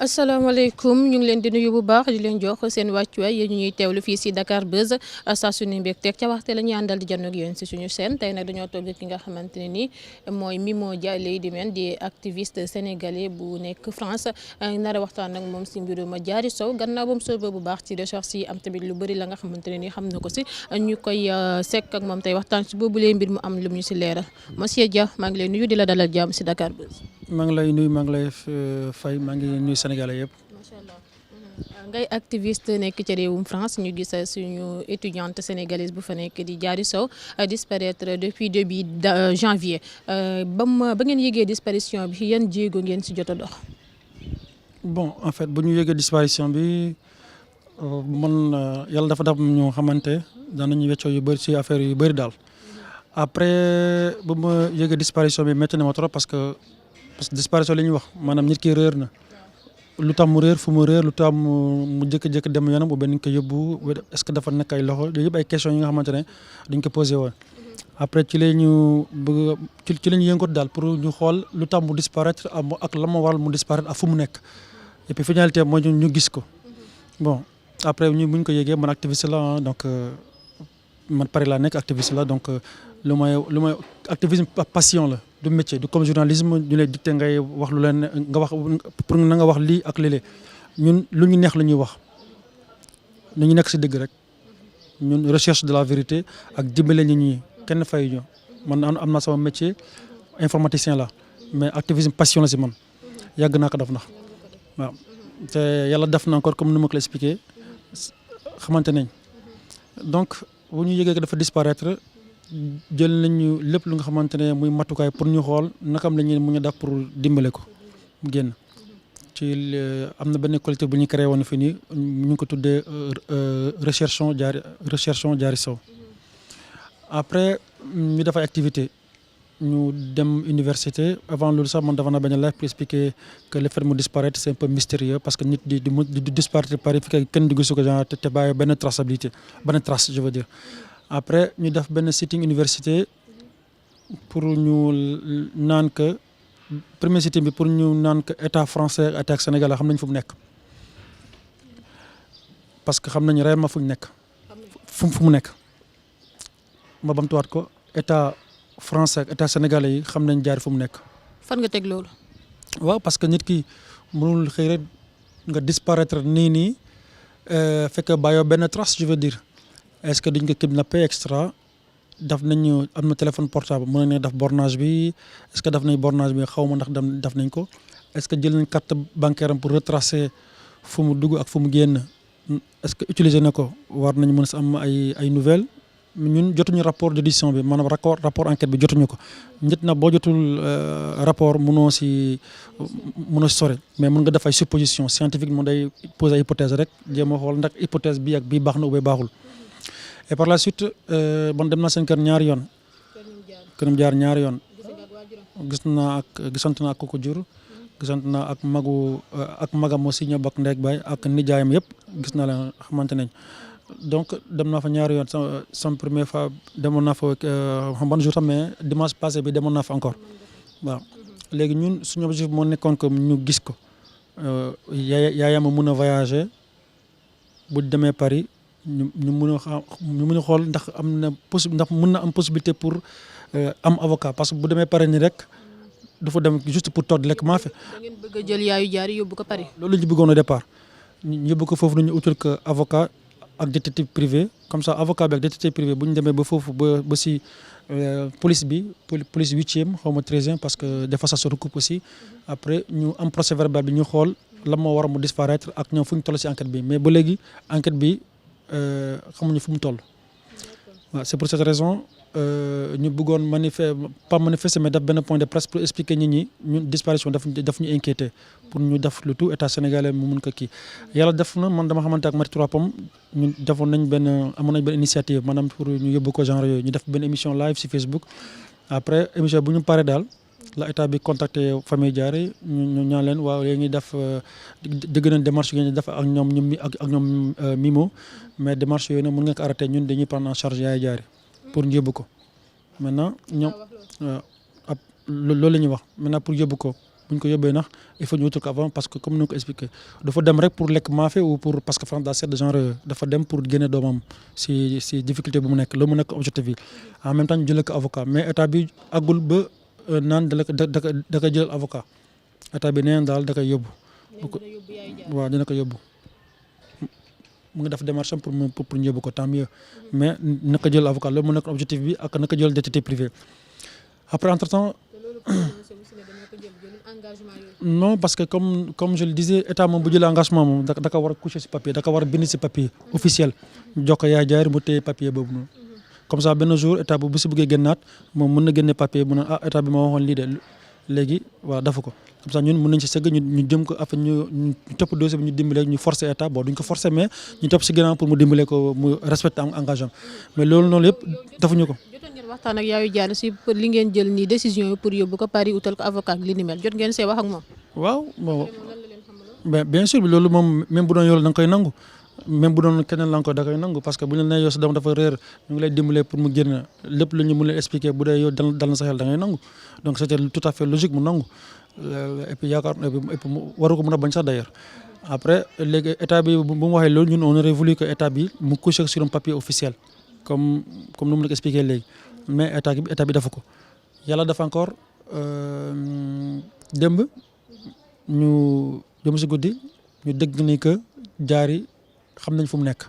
asalaamaaleykum ñu ngi leen di nuyu bu baax di leen jox seen wàccuwaay yéen ñu ñuy teewlu fii si Dakar Buzz saa su ne mbégteeg ca waxte la ñuy àndal di jànn ak yéen si suñu chaîne tey nag dañoo toog ki nga xamante ne ni mooy Mimo Dia Lady Men di activiste sénégalais bu nekk France nar a waxtaan ak moom si mbirum Diary Sow gannaaw ba mu soobee bu baax ci recherche yi am tamit lu bëri la nga xamante ne ni xam na ko si ñu koy sekk ak moom tey waxtaan si boobulee mbir mu am lu ñu si leeral monsieur Dia maa ngi lay nuyu di la dalal jàmm si Dakar Buzz. maa ngi lay nuyu maa ngi lay fay maa ngi nuyu Sénégalais yëpp. macha allah ngay activiste nekk ci réewum France ñu gis suñu étudiante sénégalaise bu fa nekk di Diary Sow disparaître depuis début janvier ba ngeen yëgee disparition bi yan jéego ngeen si jot a dox. bon en fait bu ñu yëgee disparition bi man yàlla dafa def ñu xamante daan nañu weccoo yu bëri ci affaire yu bëri daal après bu ma yëgee disparition bi métti na ma trop parce que disparition li ñuy wax maanaam nit ki réer na lu tax mu réer fu mu réer lu tax mu jëkk-jëkk dem yoonam ou bien ni ñu ko yóbbu est-ce que dafa nekk ay loxo yooyu yëpp ay questions yi nga xamante ne dañ ko posé woon. après ci la ñu bëgg ci la ñu yëngatu daal pour ñu xool lu tax mu disparaître ak la ma waral mu disparaître ak fu mu nekk et puis finalité mooy ñu gis ko bon après ñu bu ñu ko yëgee man activiste la donc man Paris laa nekk activiste la donc lu may activisme passion la. du métier du comme journalisme ñu lay dicté ngay wax lu leen nga wax pour na nga wax lii ak léeg ñun lu ñu neex la ñuy wax lu ñu nekk ci dëgg rek ñun recherche de la vérité ak dimbale nit ñi kenn fay ñu man am naa sama métier informaticien la mais activisme passion la ci man yàgg naa ko def nax waaw te yàlla def na encore comme ni ma ko la expliqué xamante nañ donc bu ñu yëgee que dafa disparaître jël nañu lépp lu nga xamante ne muy matukaay pour ñu xool nakam la ñuy mun a def pour dimbale ko mu génn ci am na benn collectif bu ñu créé woon fii nii ñu ngi ko tuddee recherchons Diary Sow après ñu def ay activité ñu dem université avant loolu sax man dafa naa benn live pour expliquer que le fait mu disparaître c'est un peu mystérieux parce que nit di disparaître Paris fi kenn di gisu ko genre te bàyyi benn traçabilité benn trace je veux dire. après ñu def benn sitting université pour ñu naan que premier sitting bi pour ñu naan que état français ak état sénégalais xam nañ fu mu nekk parce que xam nañ réellement fu ñu nekk fu mu nekk ma bamtuwaat ko état français ak état sénégalais yi xam nañ Diary fu mu nekk. fan nga teg loolu. waaw parce que nit ki mënul xëy rek nga disparaître nii fekk bàyyoo benn trace je veux dire. est-ce que duñ ko kidnappé extra daf nañu am na téléphone portable mën nañ def bornage bi est-ce que daf nañ bornage bi xaw ma ndax def nañ ko est-ce que jël nañ carte bancaire am pour retracer fu mu dugg ak fu mu génn est-ce que utiliser na ko war nañ mën a am ay nouvelles ñun jotuñu rapport d'édition bi maanaam rapport enquête bi jotuñu ko nit na boo jotul rapport mënoo si sori mais mën nga def ay supposition scientifique mu day poser ay hypothèse rek jéem a xool ndax hypothèse bi ak bii baax na ou baaxul. et par la suite man dem naa seen kër ñaari yoon këram jaar ñaari yoon gisante naa ak ko jur gisante naa ak magam aussi ñoo bokk ndeeg baay ak nijaayam yëpp gis naa leen xamante nañ donc dem naa fa ñaari yoon sama première fois demoon naa fa xam ban jour tam mais dimanche passé bi demoon naa fa encore waaw léegi ñun suñu objectif moo nekkoon que ñu gis ko yaayam a mun a voyager bu demee Paris ñu mën a xool ndax am na ndax mën na am possibilité pour am avocat parce que bu demee Paris ni rek dafa dem juste pour toog lekk maa fi. da ngeen bëgg a jël yaayu Diary yóbbu ko Paris. loolu la ñu bëggoon au départ ñu yóbbu ko foofu ñu utal ko avocat ak détective privé comme ça avocat bi ak détective privé bu ñu demee ba foofu ba si police bi police 8e xaw ma 13e parce que des fois ça se recoupe aussi après ñu am procès verbal bi ñu xool la moo war mu disparaître ak ñoom fu ñu toll si enquête bi mais ba léegi enquête bi. xamuñu fu mu toll waaw c'est pour cette raison ñu bëggoon pas manifester mais def benn point de presse pour expliquer nit ñi ñun disparition daf ñu inquiété pour ñu def le tout état sénégalais mu mun ko kii yàlla def na man dama xamante ak Marie Trois Pommes ñun amoon nañ benn initiative maanaam pour ñu yóbbu ko genre yooyu ñu def benn émission live si Facebook après émission bu ñu paree daal la état bi contacté famille Diary ñu ñaan leen waaw yéen ngi def dëgg nañ démarche yi ngeen def ak ñoom Mimo mais démarche yooyu nag mën nga ko arrêté ñun dañuy prendre en charge yaay Diary pour ñu yóbbu ko maintenant ñoom loolu la ñuy wax maintenant pour yóbbu ko bu ñu ko yóbbee nax il faut ñu wutal ko avant parce que comme ni ko expliqué dafa dem rek pour lekk maafe ou pour parce que France daa seet de genre dafa dem pour génne doomam si difficulté bu mu nekk loolu mu nekk objectif bi en même temps ñu jëlee ko avocat mais état bi àggul ba naan da koy jël avocat état bi nee na daal da koy yóbbu. waaw dina ko yóbbu mu ngi def démarche pour ñu yóbbu ko tant mieux mais naka jël avocat loolu mu nekk objectif bi ak naka jël détective privé après entre temps. non parce que comme je le disais état moom bu jëlee engagement moom da ko war a coucher ci papier da ko war a bind ci papier officiel ñu jox ko yaay jaay mu téye papier boobu noonu comme ça benn jour état bu si bëggee génnaat moom mën na génne papier bu ne état bi ma waxoon lii de léegi waaw dafa ko comme ça ñun mën nañ ci sëgg ñu jëm ko affaire ñu topp dossier bi ñu dimbale ñu forcer état bon duñ ko forcer mais ñu topp ci ginnaaw pour mu dimbale ko mu respecter engagement mais loolu noonu yëpp defuñu ko. waxtaan ak Yaya Diagne si li ngeen jël nii décision yi pour yóbbu ko Paris utal ko avocat li ni mel jot ngeen see wax ak moom. waaw bon bien sûr loolu moom même bu doon yow da nga koy nangu même bu doon keneen la nga koy da koy nangu parce que bu ñu nee yow sa doom dafa réer ñu ngi lay dimbalee pour mu génn lépp lu ñu mën leen expliquer bu dee yow dal na sa xel da ngay nangu donc c'était tout à fait logique mu nangu et puis yaakaar et puis waru ko mën a bañ sax d'ailleurs après léegi état bi bu mu waxee loolu ñun on aurait voulu que état bi mu coucher sur un papier officiel comme nu mu la ko expliquer léegi. mais état bi dafa ko yàlla dafa encore démb ñu dem si guddi ñu dégg ni que Diary xam nañ fu mu nekk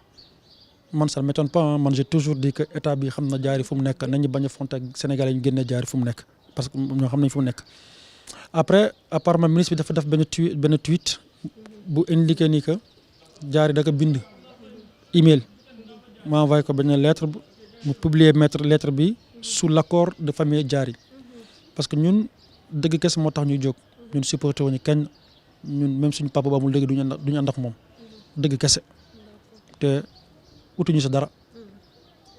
man ça ne m'étonne pas man j'ai toujours dit que état bi xam na Diary fu mu nekk nañu bañ a fonte ak Sénégalais yi ñu génnee Diary fu mu nekk parce que ñoo xam nañ fu mu nekk. après apparemment ministre bi dafa def benn tweet bu indiqué ni que Diary da ko bind email ma envoyé ko benn lettre mu publier lettre bi. sous l'accord de famille Diary parce que ñun dëgg kese moo tax ñuy jóg ñun supporté wuñu kenn ñun même suñu papa ba amul dëgg duñu ànd ak moom dëgg kese te utuñu sa dara.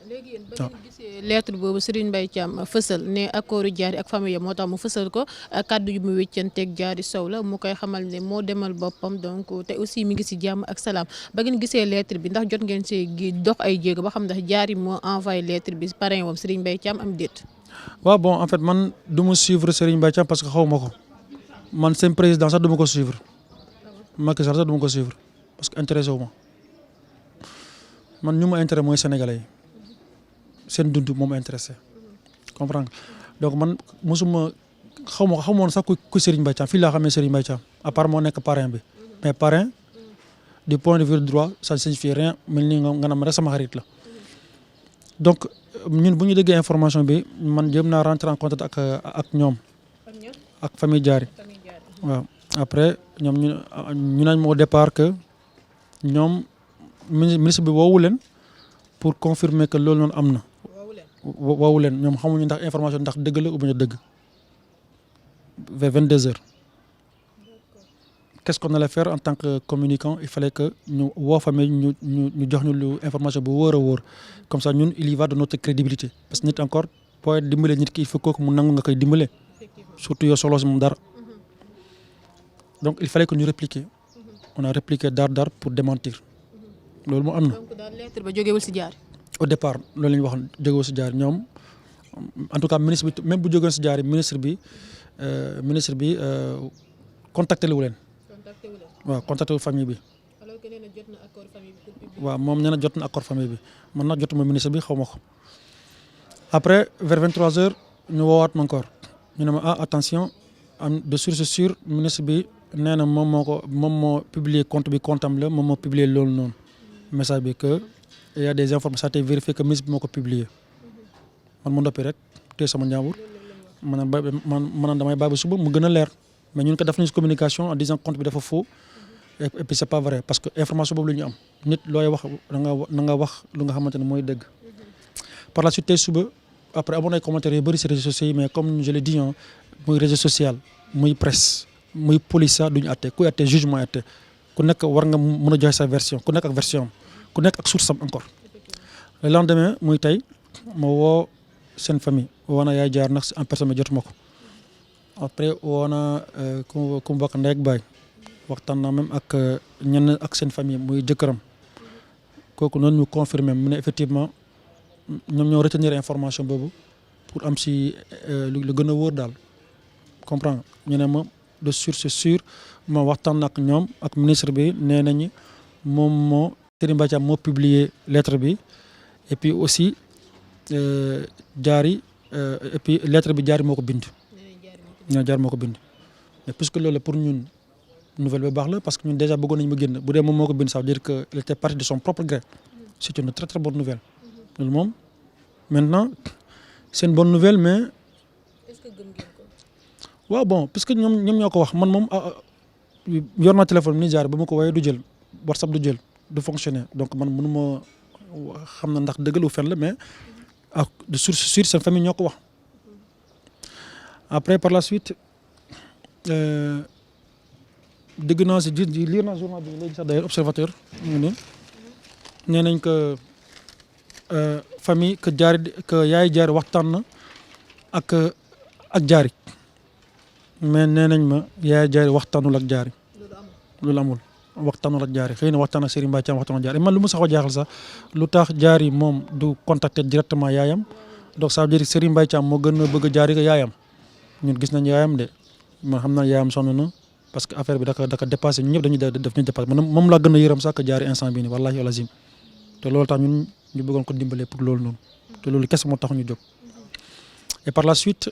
léegi yéen ba ngeen gisee lettre boobu Serigne Mbaye Thiam fësal ne accord Diary ak famille moo tax mu fësal ko kàddu yu mu wéccanteeg Diary Sow la mu koy xamal ne moo demal boppam donc te aussi mi ngi ci jàmm ak salaam ba ngeen gisee lettre bi ndax jot ngeen see dox ay jéego ba xam ndax Diary moo envoyé lettre bi parrain wam Serigne Mbaye Thiam am déet. waaw bon en fait man du ma suivre Serigne Mbaye Thiam parce que xaw ma ko man seen président sax du ma ko suivre Macky Sall sax du ma ko suivre parce que intéressé wu ma man ñu ma intéressé mooy sénégalais yi. seen dund moom intéressé comprendre donc man mosuma xamoon sax ku Serigne Mbaye Thiam fii laa xamee Serigne Mbaye Thiam à part moo nekk parrain bi mais parrain du point de vue droit ça ne signifie rien mel ni nga nam rek sama xarit la donc ñun bu ñu déggee information bi man jëm naa rentrer en contact ak ñoom ak famille Diary waaw après ñoom ñu nañ ma au départ que ñoom ministre bi woowu leen pour confirmer que loolu noonu am na woowu leen ñoom xamuñu ndax information ndax dëgg la ou bien dëgg vers 22h. Qu'est-ce qu'on allait faire en tant que communicant? Il fallait que ñu woo famille ñu jox ñu lu information bu wóor a wóor comme ça ñun il y va de notre crédibilité parce que nit encore booy dimbale nit ki il faut que mu nangu nga koy dimbale surtout yow solo si moom dara donc il fallait que ñu répliquer on a répliqué dar pour démentir loolu moo am na. donc daal lettre ba jógewul ci Diary. au départ loolu la ñu wax jógewul ci Diary ñoom en tout cas ministre bi même bu jógeen ci Diary ministre bi contacté wu leen. waaw contacté wu famille bi. alors que nee na jot na accord famille bi. waaw moom nee na jot na accord famille bi man nag jotuma ministre bi xaw ma ko après vers 23h ñu woowaat ma encore ñu ne ma attention am de source sûre ministre bi nee na moom moo publier compte bi comptam la moom moo publier loolu noonu message bi que il y a des informations ça a été vérifié que ministre bi moo ko publier man ma noppi rek téye sama njàmbur man damay bàyyi ba suba mu gën a leer mais ñun ko def nañu communication en disant compte bi dafa faux. et puis c'est pas vrai parce que information boobu la ñu am nit looy wax na nga wax lu nga xamante ne mooy dëgg par la suite tey suba après amoon ay commentaires yu bëri ci réseaux sociaux yi mais comme je l'ai dit muy réseau social muy presse muy police sax du ñu àtte kuy àtte jugement àtte ku nekk war nga mën a joxe sa version ku nekk ak version am ku nekk ak source am encore. le lendemain muy tey ma woo seen famille woo na yaay jaar nag en personne mais jotuma ko après woo na ku mu bokk ndey ak baay waxtaan naa même ak ñenn ak seen famille muy jëkkëram kooku noonu ñu confirmer mu ne effectivement ñoom ñoo retenir information boobu pour am si lu gën a wóor daal comprendre ñu ne ma de source sûre ma waxtaan ak ñoom ak ministre bi nee nañu moom moo Serigne Mbaye Thiam moo publier lettre bi et puis aussi Diary et puis lettre bi Diary moo ko bind. Diary moo ko bind mais puisque loolu pour ñun nouvelle bi baax la parce que ñun déjà bëggoon nañu mu génn bu dee moom moo ko bind ça veut dire que il était parti de son propre gré c'est une très très bonne nouvelle loolu moom maintenant c'est une bonne nouvelle mais. est-ce que gëm ngeen ko. waaw bon puisque ñoom ñoo ko wax man moom yor naa téléphone ni Diary ba ma ko woowee du jël WhatsApp du jël du fonctionner donc man mënuma xam na ndax dëgg lu fen la mais ak de source sûre seen famille ñoo ko wax après par la suite dégg naa si lire naa journal bi léegi sax d'ailleurs observateur mu ne nee nañ que famille que yaay Diary waxtaan na ak Diary mais nee nañ ma yaay Diary waxtaanul ak Diary loolu amul waxtaanul ak Diary xëy na waxtaan ak Serigne Mbaye Thiam waxtaanul ak Diary man lu mu sax a jaaxal sax lu tax Diary moom du contacter directement yaayam donc ça veut dire Serigne Mbaye Thiam moo gën a bëgg Diary que yaayam ñun gis nañ yaayam de man xam naa yaayam sonn na parce que affaire bi daka dépassé ñun ñëpp dañuy def ñu dépassé man moom laa gën a yërëm sax que Diary instant bii nii wallaahi wal azim te loolu tax ñun ñu bëggoon ko dimbalee pour loolu noonu te loolu kese moo tax ñu jóg et par la suite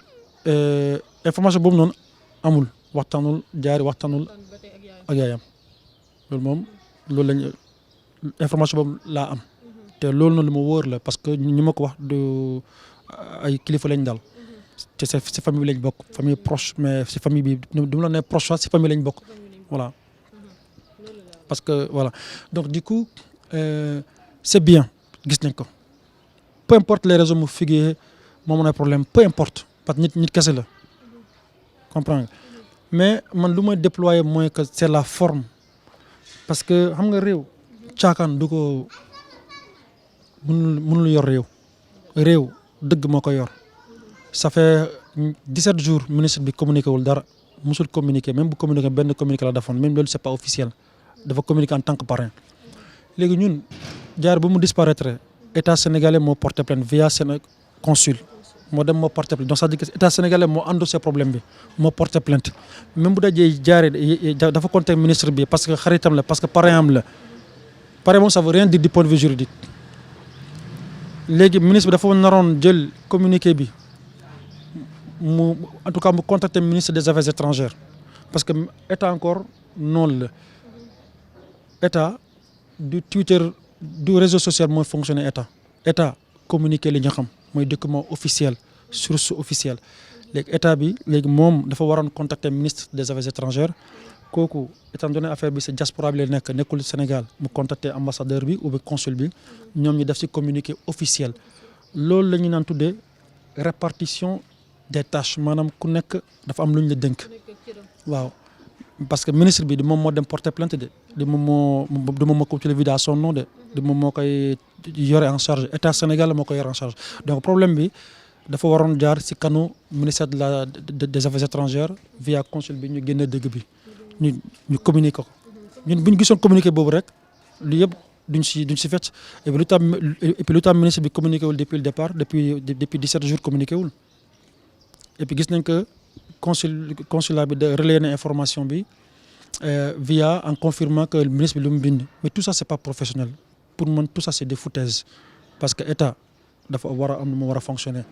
information boobu noonu amul waxtaanul Diary waxtaanul ak yaayam loolu moom loolu lañ information boobu laa am te loolu noonu lu ma wóor la parce que ñu ma ko wax du ay kilifa lañ daal te si famille bi lañ bokk famille proche mais si famille bi du ma la ne proche sax si famille lañ bokk voilà parce que voilà donc du coup c'est bien gis nañ ko peu importe les raisons mu figurer moo mën a problème peu importe parce que nit kese la comprendre mais man lu may déployer mooy que c'est la forme parce que xam nga réew caakaan du ko mënul yor réew dëgg moo ko yor ça fait 17 jours ministre bi communiqué wul dara musul communiqué même bu communiqué benn communiqué la defoon même loolu c'est pas officiel dafa communiqué en tant que parrain léegi ñun Diary ba mu disparaître état sénégalais moo porté plainte via seen consul moo dem moo porté plainte donc ça veut dire que état sénégalais moo endossé problème bi moo porté plainte même bu dajee Diary dafa contacter ministre bi parce que xaritam la parce que parrain am la parrain moom ça veut rien dire du point de vue juridique léegi ministre bi dafa naroon jël communiqué bi mu en tout cas mu contacter ministre des affaires étrangères parce que état encore noonu la état du Twitter du réseau social mooy fonctionner état communiqué li ñu xam mooy document officiel source officielle léegi état bi léegi moom dafa waroon contacter ministre des affaires étrangères kooku étant donné affaire bi c'est diaspora bi la nekkul Sénégal mu contacter ambassadeur bi ou bien consul bi ñoom ñu def ci communiqué officiel loolu la ñu naan tuddee répartition des tâches maanaam ku nekk dafa am lu ñu la dénk waaw parce que ministre bi di moom moo dem porter plainte di moom moo ko télévidé à son nom di moom moo koy yore en charge état Sénégal moo koy yore en charge donc problème bi dafa waroon jaar ci kanu ministère des affaires étrangères via consul bi ñu génne dëgg bi ñu communiqué ko ñun bu ñu gisoon communiqué boobu rek lu yëpp duñ si fecc et puis lu tax ministre bi communiqué wul depuis le départ depuis 17 jours communiqué wul et puis gis nañ que consulat bi de relayer na information bi via en confirmant que le ministre bi lu mu bind mais tout ça c'est pas professionnel pour man tout ça c'est des foutaises parce que état dafa war a am nu mu war a fonctionner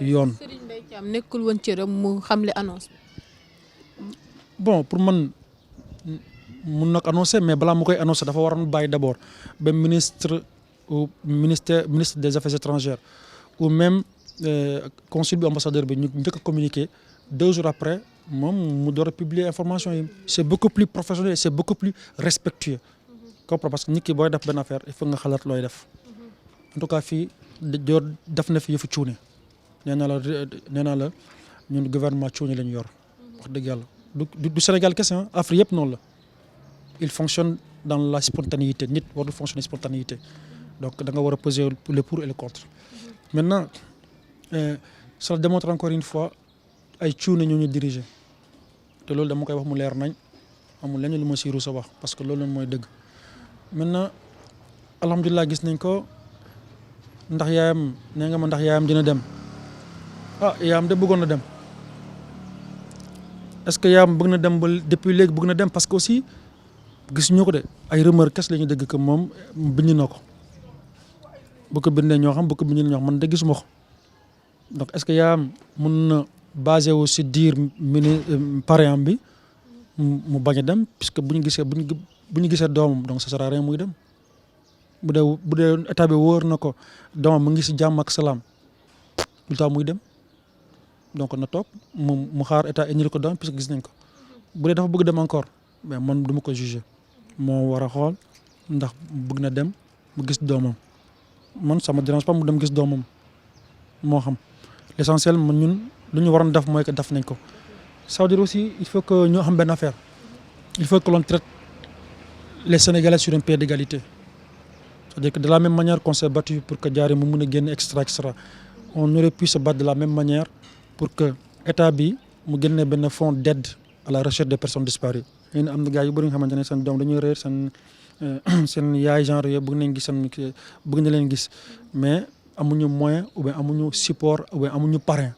yoon. Serigne Mbaye Thiam nekkul woon cëram mu xamle annonce bi. bon pour man mun na ko annoncer mais balaa mu koy annoncer dafa waroon bàyyi d'abord ba ministre des affaires étrangères ou même consul bi ambassadeur bi ñu njëkk a communiquer 2 jours après moom mu door a publier information yi c'est beaucoup plus professionnel et c'est beaucoup plus respectueux. comprends parce que nit ki booy def benn affaire il faut nga xalaat looy def en tout cas fii def na fi yëfu cuune nee naa la ñun gouvernement cuune lañu yor wax dëgg yàlla du Sénégal kese Afrique yëpp noonu la il fonctionne dans la spontanéité nit warul fonctionner spontanéité donc da nga war a peser le pour et le contre maintenant ça démontre encore une fois ay cuune ñoo ñu diriger te loolu dama koy wax mu leer nañ amul lenn lu ma si ruus a wax parce que loolu mooy dëgg maintenant alhamdulilah gis nañ ko ndax yaayam nee nga ma ndax yaayam dina dem yaayam de bëggoon na dem est-ce que Yaam bëgg na dem ba depuis léegi bëgg na dem parce que aussi gis ñu ko de ay rumeur kes la ñu dégg que moom bind na ko bu ko bindee ñoo xam bu ko bindee ñoo xam man de gisuma ko donc est-ce que Yaam mun na basé wu si diir parrain bi mu bañ a dem puisque bu ñu gisee doomam donc ça sert à rien muy dem bu dee état bi wóor na ko doomam mu ngi si jàmm ak salaam lu tax muy dem donc na toog mu xaar état indil ko doom puisque gis nañ ko bu dee dafa bëgg dem encore mais man du ma ko juger moo war a xool ndax bëgg na dem mu gis doomam man ça me dérange pas mu dem gis doomam moo xam l'essentiel man ñun lu ñu waroon def mooy que def nañ ko. Ça veut dire aussi il faut que ñu xam benn affaire il faut que l'on traite les Sénégalais sur un pied d'égalité c'est-à-dire que de la même manière qu'on s'est battu pour que Diarry mu mun a génn extra on aurait pu se battre de la même manière pour que état bi mu génne benn fonds d'aide à la recherche des personnes disparues. yéen am na gars yu bëri nga xamante ne seen doom dañuy réer seen yaay genre yooyu bëgg na leen gis mais amuñu moyen ou bien amuñu support ou bien amuñu parrain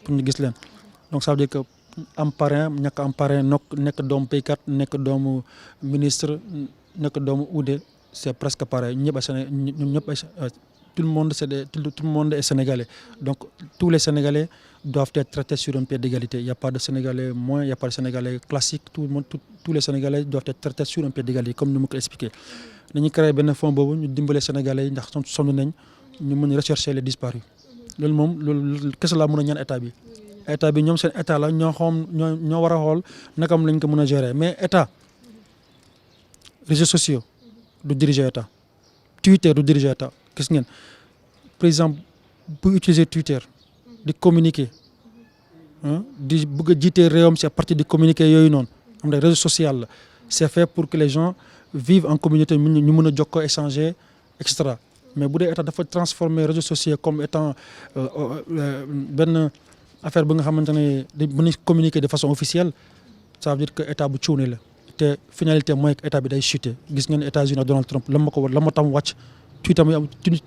pour ñu gis leen donc ça veut dire que am parrain ñàkk am parrain nekk doomu béykat nekk doomu ministre nekk doomu uude c'est presque pareil ñëpp tout le monde est sénégalais donc tous les Sénégalais doivent être traités sur un pied d'égalité il y a pas de Sénégalais moins il y a pas de Sénégalais classique tous les Sénégalais doivent être traités sur un pied d'égalité comme ni ma ko expliqué dañuy créer benn fonds boobu ñu dimbale Sénégalais yi ndax sonn nañ ñu mën rechercher les disparus loolu kese laa mën a ñaan état bi ñoom seen état la ñoo war a xool nakam lañ ko mën a gérer mais état réseaux sociaux du diriger état Twitter du diriger état gis ngeen par exemple bu utiliser Twitter di communiquer di bëgg a jiite réewam c'est à partir de communiquer yooyu noonu xam nga réseau social la c'est fait pour que les gens vivent en communauté ñu mën a jokkoo échanger et cetera mais bu dee état dafa transformer réseaux sociaux comme étant benn affaire bi nga xamante ne di mën a communiquer de façon officielle ça veut dire que état bu cuune la te finalité mooy que état bi day chuter gis ngeen États-Unis ak Donald Trump la ma tam wàcc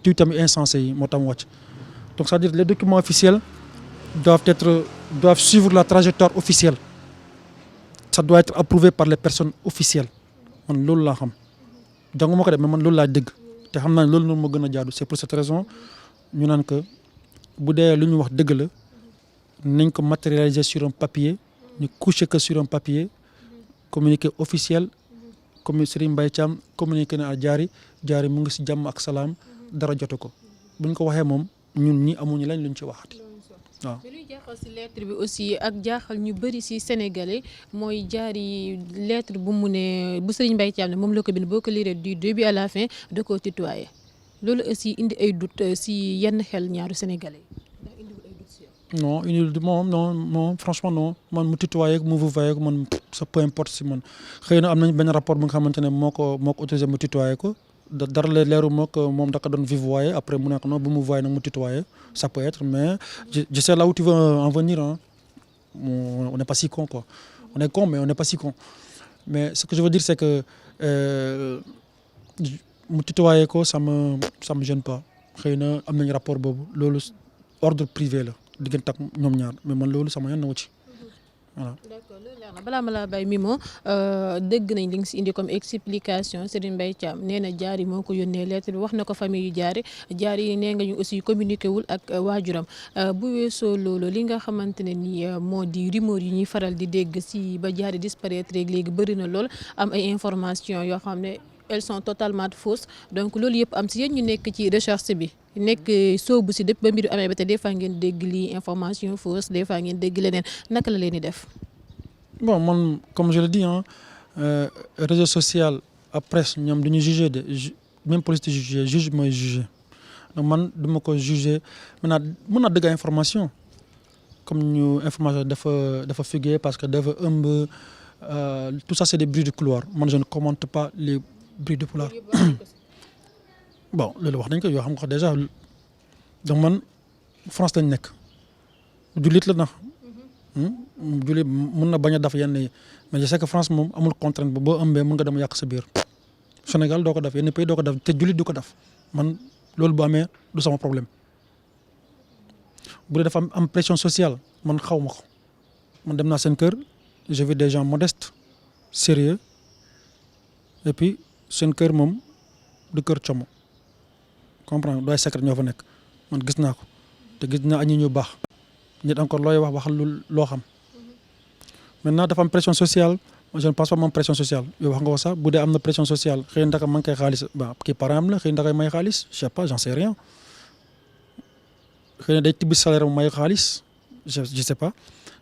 tweetam insensé yi moo tam wàcc donc c'est-à-dire les documents officiels doivent suivre la trajectoire officielle ça doit être approuvé par les personnes officielles man loolu laa xam jànguma ko de mais man loolu laa dégg te xam naa loolu noonu moo gën a jaadu c'est pour cette raison ñu naan que bu dee lu ñu wax dëgg la nañ ko matérialiser sur un papier ñu coucher que sur un papier communiqué officiel comme Serigne Mbaye Thiam communiqué na à Diarry mu ngi si jàmm ak salaam dara jotu ko bu ñu ko waxee moom ñun ñi amuñu lañ luñ ci waxati waaw. mais luy jaaxal si lettre bi aussi ak jaaxal ñu bëri si sénégalais mooy Diarry lettre bu Serigne Mbaye Thiam ne moom la ko bind boo ko lire du début à la fin da koo tutoyer loolu aussi indi ay doute si yenn xel ñaaru sénégalais. non non franchement non man mu tutoyer mu vouvoyer ko man ça peu importe si man xëy na am nañ benn rapport bu nga xamante ne moo ko autorisé mu tutoyer ko dara leeru moo ko moom da ko doon vouvoyer après mu ne ko non bu mu voyer nag mu tutoyer ça peut être mais je sais là où tu veux en venir on n'est pas si con quoi on est con mais on n'est pas si con mais ce que je veux dire c'est que mu tutoyer ko ça me gêne pas xëy na am nañ rapport boobu loolu ordre privé la diggante ak ñoom ñaar mais man loolu sama yoon na ci voilà. d'accord loolu leer na balaa ma laa bay Mimo dégg nañ li nga si indi comme explication Serigne Mbaye Thiam nee na Diarry moo ko yónnee lettre bi wax na ko famille yu Diarry nee nga ñu aussi communiqué wul ak waajuram bu weesoo loolu li nga xamante ne ni moo di rumeur yi ñuy faral di dégg si ba Diarry disparaître léegi bëri na lool am ay information yoo xam ne elles sont totalement fausses donc loolu yëpp am si yéen ñu nekk ci recherche bi. nekk soobu si dëpp ba mbiru amee ba te des fois ngeen dégg lii information fausse des fois ngeen dégg leneen naka la leen di def. bon man comme je le dis réseau social à presse ñoom duñu juger de même police di juger juge mooy juger donc man duma ko juger maintenant mën naa dëgg information comme ñu information dafa fuguer parce que dafa ëmb tout ça c'est des bruits de couloir man je ne commente pas les bruits de couloir. bon loolu wax nañ ko yoo xam nga déjà donc man France lañ nekk jullit la na jullit mën na bañ a def yenn yi mais je sais que France moom amul contrainte ba boo ëmbee mën nga dem yàq sa biir Sénégal doo ko def yenn pays doo ko def te jullit du ko def man loolu bu amee du sama problème bu dee dafa am pression sociale man xaw ma ko man dem naa seen kër j'ai vu des gens modestes sérieux et puis seen kër moom du kër como comprendre du ay secret ñoo fa nekk man gis naa ko te gis naa ñi ñu baax nit encore looy wax lu loo xam maintenant dafa am pression sociale moi je ne pense pas moom pression sociale yow wax nga ko sax bu dee am na pression sociale xëy na ndaka man koy xaalis ba kii parent am la xëy na ndaka may xaalis je sais pas j'en sais rien xëy na day tibbi salaire mu may xaalis je sais pas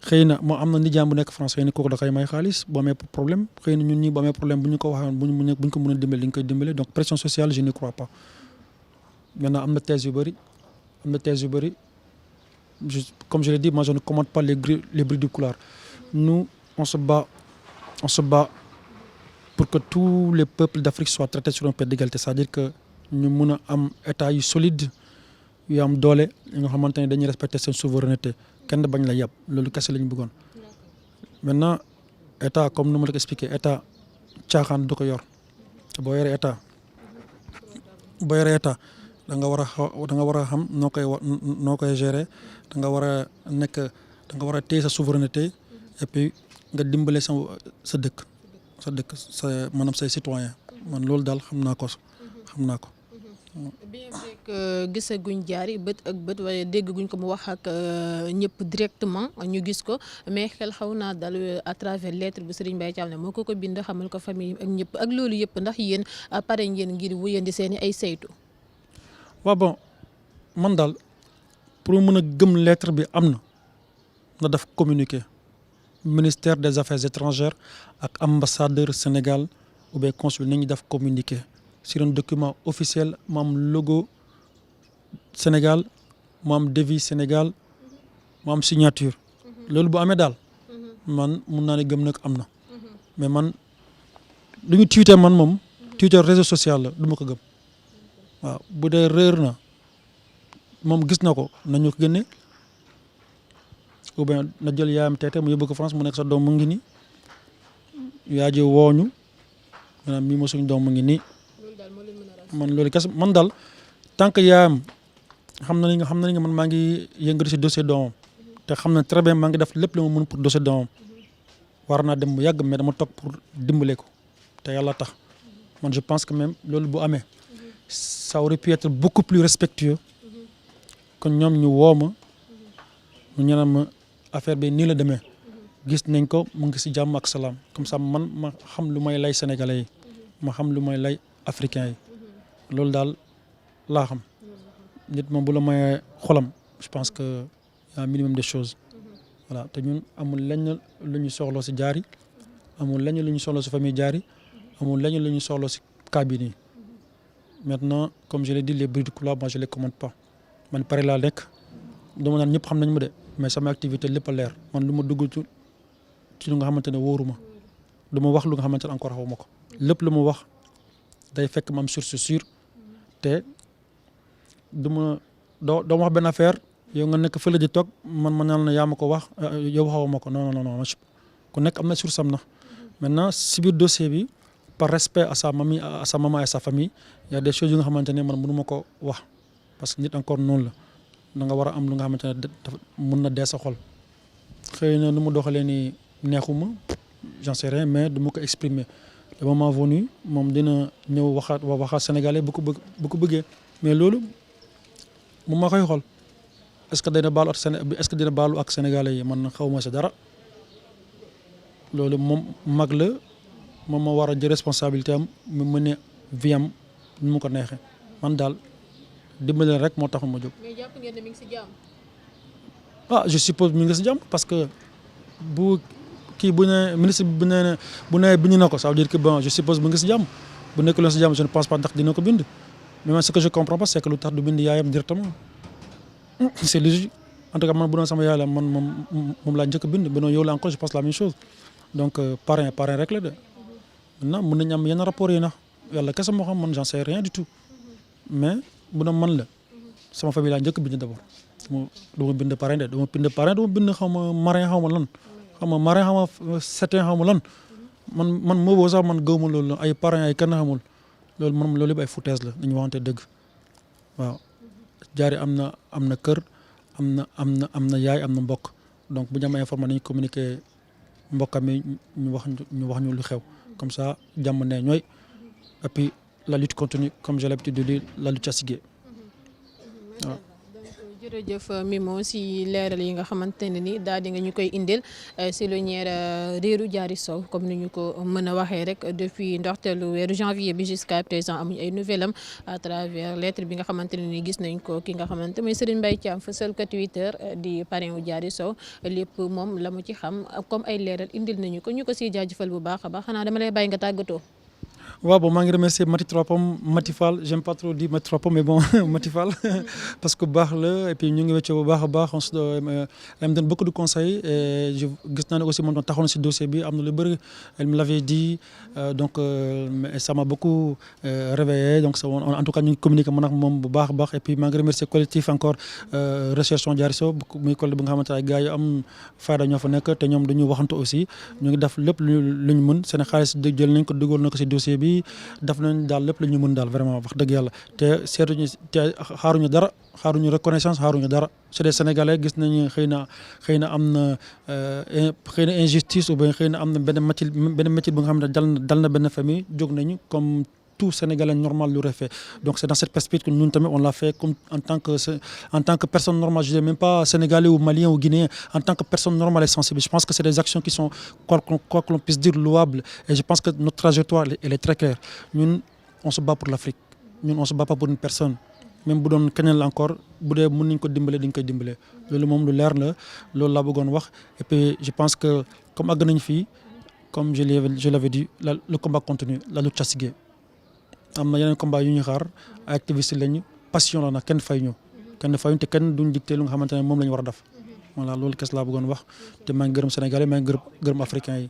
xëy na moo am na nijaam bu nekk France xëy na kooku da koy may xaalis bu amee problème xëy na ñun ñii bu amee problème bu ñu ko waxee bu ñu ko mën a dimbale dañ koy dimbale donc pression sociale je ne crois pas maintenant am na thèse yu bëri comme je l'ai dit moi je ne commente pas les bruits du couloir nous on se bat pour que tous les peuples d'Afrique soient traités sur un pied d'égalité c'est-à-dire que ñu mun a am état yu solide yu am doole yi nga xamante ne dañuy respecter seen souveraineté kenn bañ la yàpp loolu kese la ñu bëggoon maintenant état comme nu ma la ko expliqué état caaxaan du ko yor te boo yoree état da nga war a xam noo koy gérer da nga war a téye sa souveraineté et puis nga dimbale sa dëkk maanaam say citoyen man loolu daal xam naa ko. bien vrai que gisaguñ jaari bët ak bët waaye dégguñ ko mu wax ak ñëpp directement ñu gis ko mais xel xaw naa dal à travers lettre bu Serigne Mbaye Thiam ne moo ko bind xamal ko famille ak ñëpp ak loolu yëpp ndax yéen pare ngeen ngir wéyandi seeni ay saytu. waaw bon man daal pour mën a gëm lettre bi am na def communiqué ministère des affaires étrangères ak ambassadeur Sénégal ou bien consul nañu def communiqué sur un document officiel mu am logo Sénégal mu am devise Sénégal mu am signature loolu bu amee daal man mun naa ne gëm nag am na mais man lu ñu Twitter man moom Twitter réseau social la du ma ko gëm waaw bu dee réer na moom gis na ko nañu ko génne ou bien na jël yaayam teete mu yóbbu ko France mu nekk sa doom mu ngi nii yaa ji wooñu maanaam mii ma suñu doom mu ngi nii man loolu kese man daal tant que yaayam xam na ni nga man maa ngi yëngatu si dossier doomam te xam na très bien maa ngi def lépp lu ma mën pour dossier doomam war naa dem bu yàgg mais dama toog pour dimbale ko te yàlla tax man je pense que même loolu bu amee ça aurait pu être beaucoup plus respectueux kon ñoom ñu woo ma ñu ñeneen ma affaire bi nii la demee gis nañ ko mu ngi si jàmm ak salaam comme ça man ma xam lu may lay sénégalais yi ma xam lu may lay africains yi loolu daal laa xam nit moom bu la mayee xolam je pense que y a un minimum de choses voilà te ñun amul lenn lu ñu soxloo si jaar yi amul lenn lu ñu soxloo si famille jaar yi amul lenn lu ñu soxloo si cabine yi maintenant comme je l'ai dit les bruits de couloir moi je les commente pas man pare laa nekk dama naan ñëpp xam nañ ma de mais sama activité lépp a leer man lu ma dugg ci lu nga xamante ne wóoruma du ma wax lu nga xamante ne encore xawma ko lépp lu ma wax day fekk ma am source sûre te du ma doo wax benn affaire yow nga nekk fële di toog man ma naan la yaa ma ko wax yow xawma ko non ku nekk am na source am na maintenant si biir dossier bi par respect à sa maman et sa famille il y a des choses yu nga xamante ne man mënu ma ko wax parce que nit encore noonu la da nga war a am lu nga xamante ne mun na dee sa xol xëy na nu mu doxalee ni neexuma j'en sais rien mais du ma ko exprimer le moment venu moom dina ñëw waxaat sénégalais bu ko bëggee mais loolu moom maa koy xool est-ce que dina baalu ak sénégalais yi man xaw ma si dara loolu moom mag la moom ma war a jël responsabilité am mu mën a vie am nu mu ko neexee man daal dimbali rek moo taxul ma jóg. mais jàpp ngeen ne mi ngi si jàmm. je suppose mi ngi si jàmm parce que bu kii bu ne ministre bi bu ne bind na ko ça veut dire que bon je suppose mu ngi si jàmm bu nekkuloon si jàmm je ne pense pas ndax dina ko bind mais ce que je comprends pas c'est que lu tax du bind yaayam directement c'est logique en tout cas man bu doon sama yaay la man moom laa njëkk a bind beneen yow la encore je pense la même chose donc parrain rek la de maintenant mën nañu am yenn rapport yi nag yàlla kese moo xam man j'en sais rien du tout mais bu doon man la sama famille laa njëkk bind d'abord du ma bind parrain de du ma bind xaw ma marin xaw ma lan xaw ma lan man moo boo sax man gëwma loolu ay parrain ay kenn xamul loolu man loolu yëpp ay foutaise la dañu waxante dëgg waaw jaari am na kër am na yaay am na mbokk donc bu ñu amee information nañu communiquer mbokkam yi ñu wax ñu lu xew comme ça jàmm ne ñooy et puis la lutte continue comme j'ai l'habitude de dire la lutte a sigé waaw. jërëjëf Mimo si leeral yi nga xamante ne ni daal di nga ñu koy indil si lu ñeer réeru Diary Sow comme ni ñu ko mën a waxee rek depuis ndorteelu weeru janvier bi jusqu'à présent amuñu ay nouvelle am à travers lettre bi nga xamante ne ni gis nañ ko ki nga xamante mooy Serigne Mbaye Thiam fësal ko Twitter di parrain wu Diary Sow lépp moom la mu ci xam comme ay leeral indil nañu ko ñu ko siy jaajëfal bu baax a baax xanaa dama lay bàyyi nga tàggatoo. waaw bon maa ngi remercier Mati Trois Pommes Mati Fall j'aime pas trop dire Mati Trois Pommes mais bon Mati Fall parce que baax la et puis ñu ngi wéccoo bu baax a baax elle me donne beaucoup de conseils et je gis naa ne aussi moom taxaw na si dossier bi am na lu bëri elle me l'avait dit donc ça m'a beaucoup réveillé donc en tout cas ñu ngi communiqué man ak moom bu baax a baax et puis maa ngi remercier collectif encore recherche Diary Sow muy collectif bi nga xamante ne ay gars yu am fayda ñoo fa nekk te ñoom dañu waxantu aussi ñu ngi def lépp lu ñu mën seen xaalis jël nañ ko dugal na ko si dossier bi def nañ daal lépp lu ñu mën daal vraiment wax dëgg yàlla te seetuñu te xaaruñu dara xaaruñu reconnaissance xaaruñu dara c'est des Sénégalais gis nañu xëy na am na injustice ou bien xëy na am na benn métier bu nga xam ne dal na benn famille jóg nañu comme tout Sénégalais normal l'aurait fait donc c'est dans cette perspective que ñun tamit on l'a fait comme en tant que personne normale je dis même pas Sénégalais ou Malien ou Guinéen en tant que personne normale et sensible je pense que c'est des actions qui sont quoi que l'on puisse dire louables et je pense que notre trajectoire elle est très claire ñun on se bat pour l'Afrique ñun on se bat pas pour une personne même bu doon keneen la encore bu dee mën nañ ko dimbale dañ koy dimbale loolu moom lu leer la loolu laa bëggoon wax et puis je pense que comme àgg nañ fii comme je l'avais dit le combat continue la lutte chassigué am na yeneen combat yu ñuy xaar ay activistes lañu passion la nag kenn fay ñu te kenn duñ dicté lu nga xamante ne moom la ñu war a def voilà loolu kes laa bëggoon wax te maa ngi gërëm Sénégalais maa ngi gërëm africains yi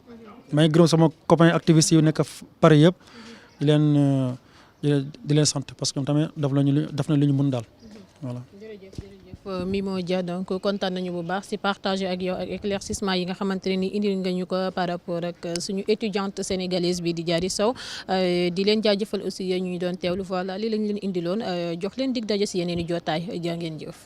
maa ngi gërëm sama copain activistes yu nekk Paris yëpp di leen sant parce que tamit daf na lu ñu mën daal voilà. jërëjëf Mimo Dia donc kontaan nañu bu baax si partager ak yow ak éclaircissement yi nga xamante ne ni indil nga ñu ko par rapport ak suñu étudiante sénégalaise bi di Diary Sow di leen jaajëfal aussi ñuy doon teewlu voilà li lañ leen indiloon jox leen dig daje si yeneen i jotaay jaa ngeen jëf.